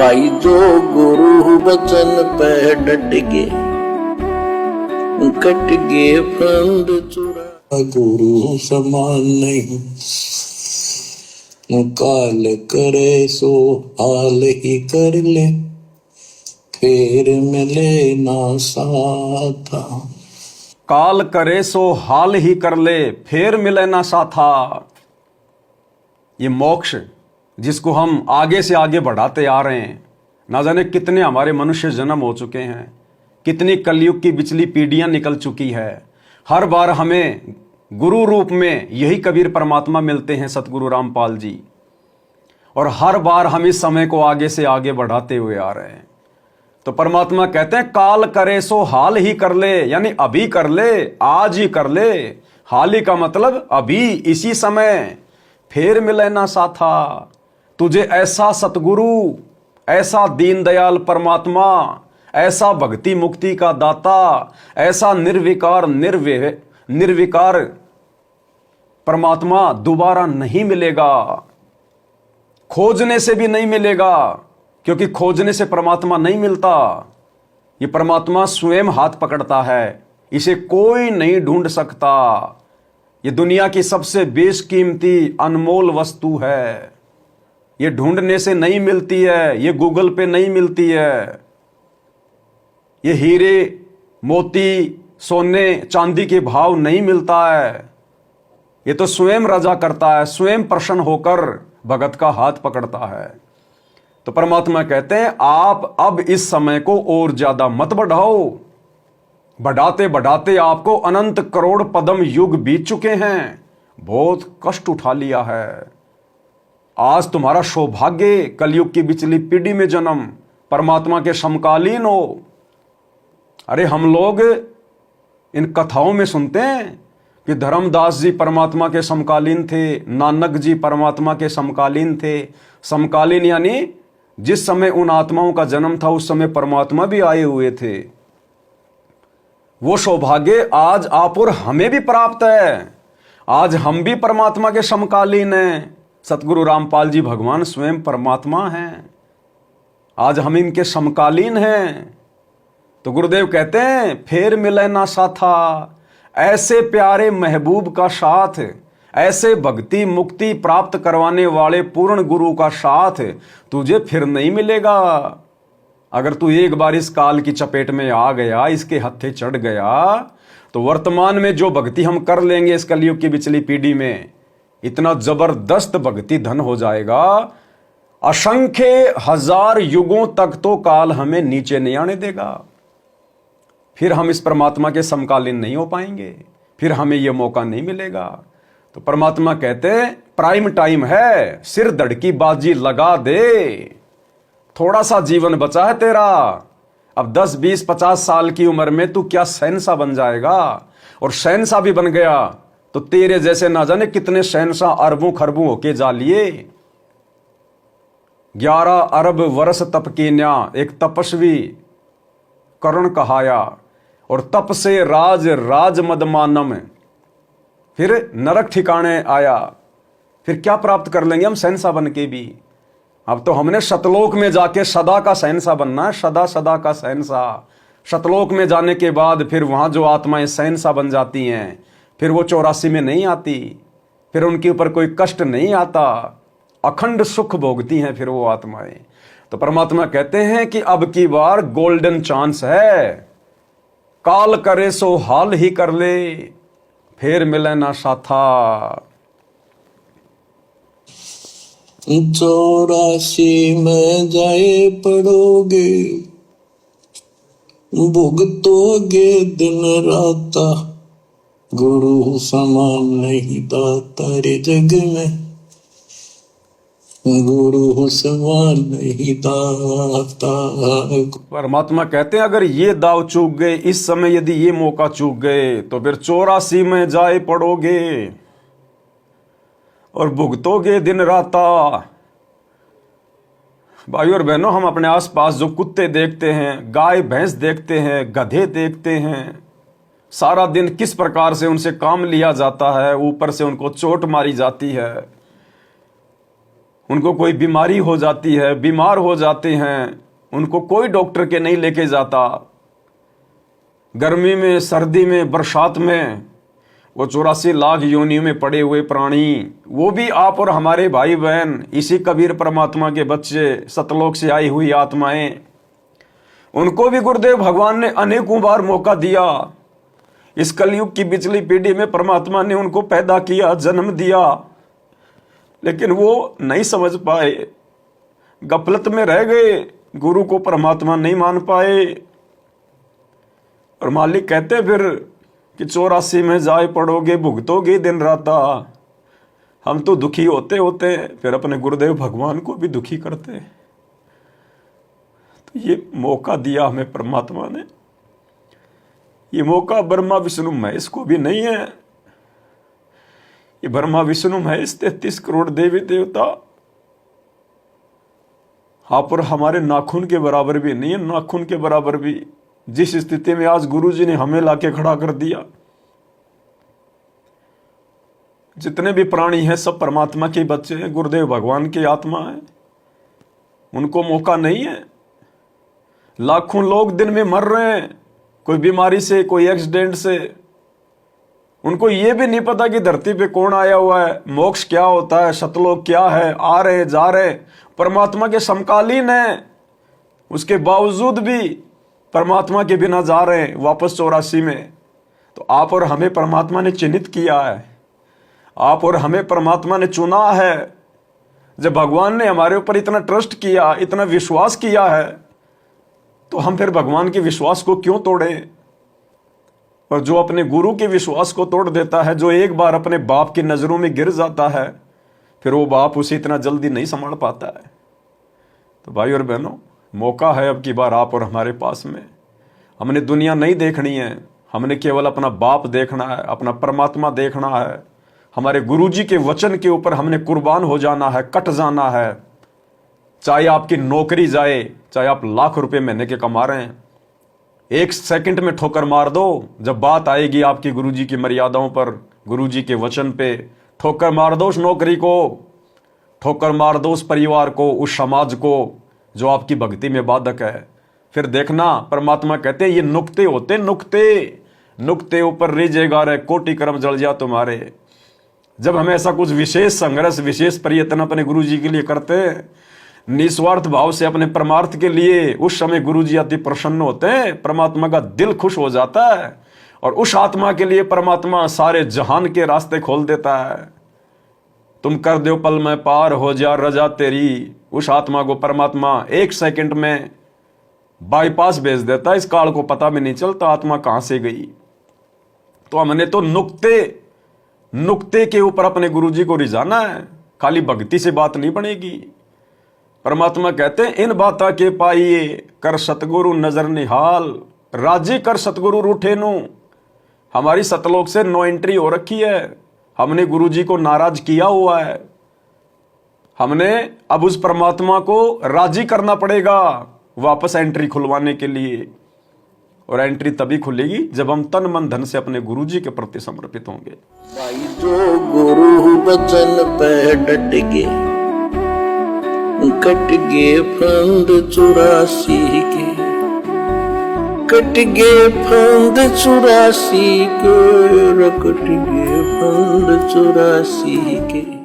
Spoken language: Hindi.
भाई जो गुरु बचन पे डट गे, कट गे फंद चुरा। गुरु समान नहीं, काल करे सो हाल ही कर ले, फिर मिले ना साथा। काल करे सो हाल ही कर ले, फिर मिले ना साथा। ये मोक्ष जिसको हम आगे से आगे बढ़ाते आ रहे हैं, ना जाने कितने हमारे मनुष्य जन्म हो चुके हैं, कितनी कलयुग की बिचली पीढ़ियां निकल चुकी है। हर बार हमें गुरु रूप में यही कबीर परमात्मा मिलते हैं, सतगुरु रामपाल जी, और हर बार हम इस समय को आगे से आगे बढ़ाते हुए आ रहे हैं। तो परमात्मा कहते हैं काल करे सो हाल ही कर ले, यानी अभी कर ले, आज ही कर ले। हाल ही का मतलब अभी, इसी समय, फिर मिले ना साथा। तुझे ऐसा सतगुरु, ऐसा दीनदयाल परमात्मा, ऐसा भक्ति मुक्ति का दाता, ऐसा निर्विकार निर्विकार परमात्मा दोबारा नहीं मिलेगा। खोजने से भी नहीं मिलेगा, क्योंकि खोजने से परमात्मा नहीं मिलता। ये परमात्मा स्वयं हाथ पकड़ता है, इसे कोई नहीं ढूंढ सकता। ये दुनिया की सबसे बेशकीमती अनमोल वस्तु है। ये ढूंढने से नहीं मिलती है, ये गूगल पे नहीं मिलती है। ये हीरे मोती सोने चांदी के भाव नहीं मिलता है। ये तो स्वयं रजा करता है, स्वयं प्रसन्न होकर भगत का हाथ पकड़ता है। तो परमात्मा कहते हैं आप अब इस समय को और ज्यादा मत बढ़ाओ। बढ़ाते बढ़ाते आपको अनंत करोड़ पदम युग बीत चुके हैं, बहुत कष्ट उठा लिया है। आज तुम्हारा सौभाग्य कलयुग की बिचली पीढ़ी में जन्म, परमात्मा के समकालीन हो। अरे हम लोग इन कथाओं में सुनते हैं कि धर्मदास जी परमात्मा के समकालीन थे, नानक जी परमात्मा के समकालीन थे। समकालीन यानी जिस समय उन आत्माओं का जन्म था उस समय परमात्मा भी आए हुए थे। वो सौभाग्य आज आप और हमें भी प्राप्त है। आज हम भी परमात्मा के समकालीन हैं। सतगुरु रामपाल जी भगवान स्वयं परमात्मा हैं, आज हम इनके समकालीन हैं। तो गुरुदेव कहते हैं फिर मिले ना साथा। ऐसे प्यारे महबूब का साथ, ऐसे भक्ति मुक्ति प्राप्त करवाने वाले पूर्ण गुरु का साथ तुझे फिर नहीं मिलेगा। अगर तू एक बार इस काल की चपेट में आ गया, इसके हत्थे चढ़ गया, तो वर्तमान में जो भक्ति हम कर लेंगे इस कलयुग की बिचली पीढ़ी में, इतना जबरदस्त भक्ति धन हो जाएगा, असंख्य हजार युगों तक तो काल हमें नीचे नहीं आने देगा। फिर हम इस परमात्मा के समकालीन नहीं हो पाएंगे, फिर हमें यह मौका नहीं मिलेगा। तो परमात्मा कहते हैं प्राइम टाइम है, सिर धड़की बाजी लगा दे। थोड़ा सा जीवन बचा है तेरा। अब 10, 20, 50 साल की उम्र में तू क्या शहंशाह बन जाएगा, और शहंशाह भी बन गया तो तेरे जैसे ना जाने कितने शहंशाह अरबों खरबों होके जा लिए। 11 अरब वर्ष तप कीन्या, एक तपस्वी कर्ण कहाया, और तप से राज राज मदमानम, फिर नरक ठिकाने आया। फिर क्या प्राप्त कर लेंगे हम शहंशाह बन के भी। अब तो हमने शतलोक में जाके सदा का शहंशाह बनना है, सदा सदा का शहंशाह। शतलोक में जाने के बाद फिर वहां जो आत्माएं शहंशाह बन जाती हैं, फिर वो 84 में नहीं आती, फिर उनके ऊपर कोई कष्ट नहीं आता, अखंड सुख भोगती हैं फिर वो आत्माएं। तो परमात्मा कहते हैं कि अब की बार गोल्डन चांस है, काल करे सो हाल ही कर ले, फिर मिले ना साथा। 84 में जाए पड़ोगे, भुगतोगे दिन राता, गुरु समान नहीं दाता रे जग में, गुरु समान नहीं दाता। परमात्मा कहते हैं अगर ये दाव चूक गए, इस समय यदि ये मौका चूक गए, तो फिर 84 में जाए पड़ोगे और भुगतोगे दिन राता। भाइयों और बहनों, हम अपने आसपास जो कुत्ते देखते हैं, गाय भैंस देखते हैं, गधे देखते हैं, सारा दिन किस प्रकार से उनसे काम लिया जाता है, ऊपर से उनको चोट मारी जाती है, उनको कोई बीमारी हो जाती है, बीमार हो जाते हैं, उनको कोई डॉक्टर के नहीं लेके जाता। गर्मी में, सर्दी में, बरसात में वो 84 लाख योनियों में पड़े हुए प्राणी, वो भी आप और हमारे भाई बहन, इसी कबीर परमात्मा के बच्चे, सतलोक से आई हुई आत्माएं, उनको भी गुरुदेव भगवान ने अनेकों बार मौका दिया। इस कलयुग की पिछली पीढ़ी में परमात्मा ने उनको पैदा किया, जन्म दिया, लेकिन वो नहीं समझ पाए, गफलत में रह गए, गुरु को परमात्मा नहीं मान पाए। और मालिक कहते फिर कि 84 में जाए पड़ोगे, भुगतोगे दिन राता। हम तो दुखी होते होते फिर अपने गुरुदेव भगवान को भी दुखी करते। तो ये मौका दिया हमें परमात्मा ने। ये मौका ब्रह्मा विष्णु महेश को भी नहीं है। ये ब्रह्मा विष्णु महेश 33 करोड़ देवी देवता आप और हमारे नाखून के बराबर भी नहीं है, नाखून के बराबर भी। जिस स्थिति में आज गुरु जी ने हमें लाके खड़ा कर दिया, जितने भी प्राणी हैं सब परमात्मा के बच्चे हैं, गुरुदेव भगवान की आत्मा है, उनको मौका नहीं है। लाखों लोग दिन में मर रहे हैं, कोई बीमारी से, कोई एक्सीडेंट से। उनको ये भी नहीं पता कि धरती पे कौन आया हुआ है, मोक्ष क्या होता है, सतलोक क्या है, आ रहे जा रहे, परमात्मा के समकालीन है, उसके बावजूद भी परमात्मा के बिना जा रहे हैं वापस 84 में। तो आप और हमें परमात्मा ने चिन्हित किया है, आप और हमें परमात्मा ने चुना है। जब भगवान ने हमारे ऊपर इतना ट्रस्ट किया, इतना विश्वास किया है, तो हम फिर भगवान के विश्वास को क्यों तोड़ें। और जो अपने गुरु के विश्वास को तोड़ देता है, जो एक बार अपने बाप की नजरों में गिर जाता है, फिर वो बाप उसे इतना जल्दी नहीं संभाल पाता है। तो भाई और बहनों, मौका है अब की बार आप और हमारे पास में। हमने दुनिया नहीं देखनी है, हमने केवल अपना बाप देखना है, अपना परमात्मा देखना है। हमारे गुरुजी के वचन के ऊपर हमने कुर्बान हो जाना है, कट जाना है। चाहे आपकी नौकरी जाए, चाहे आप लाख रुपए महीने के कमा रहे हैं, 1 सेकंड में ठोकर मार दो। जब बात आएगी आपकी गुरुजी की मर्यादाओं पर, गुरुजी के वचन पे, ठोकर मार दो उस नौकरी को, ठोकर मार दो उस परिवार को, उस समाज को जो आपकी भक्ति में बाधक है। फिर देखना, परमात्मा कहते हैं ये नुक्ते होते, नुक्ते, नुक्ते ऊपर रीजेगा रे, कोटि कर्म जल जा तुम्हारे। जब हम ऐसा कुछ विशेष संघर्ष, विशेष प्रयत्न अपने गुरु जी के लिए करते हैं, निस्वार्थ भाव से अपने परमार्थ के लिए, उस समय गुरु जी अति प्रसन्न होते हैं, परमात्मा का दिल खुश हो जाता है। और उस आत्मा के लिए परमात्मा सारे जहान के रास्ते खोल देता है। तुम कर दो पल में पार हो जा रजा तेरी। उस आत्मा को परमात्मा 1 सेकंड में बाईपास भेज देता है, इस काल को पता भी नहीं चलता आत्मा कहां से गई। तो हमने तो नुक्ते के ऊपर अपने गुरुजी को रिझाना है, खाली भक्ति से बात नहीं बनेगी। परमात्मा कहते हैं इन बाता के पाइए, कर सतगुरु नजर निहाल, राजी कर सतगुरु रूठे नु। हमारी सतलोक से नो एंट्री हो रखी है, हमने गुरुजी को नाराज किया हुआ है। हमने अब उस परमात्मा को राजी करना पड़ेगा वापस एंट्री खुलवाने के लिए। और एंट्री तभी खुलेगी जब हम तन मन धन से अपने गुरुजी के प्रति समर्पित होंगे। भाई जो गुरु बचन पे डट गए, कट गए फंद 84 के, कट गए फंद 84 के, कट गए फंद 84 के।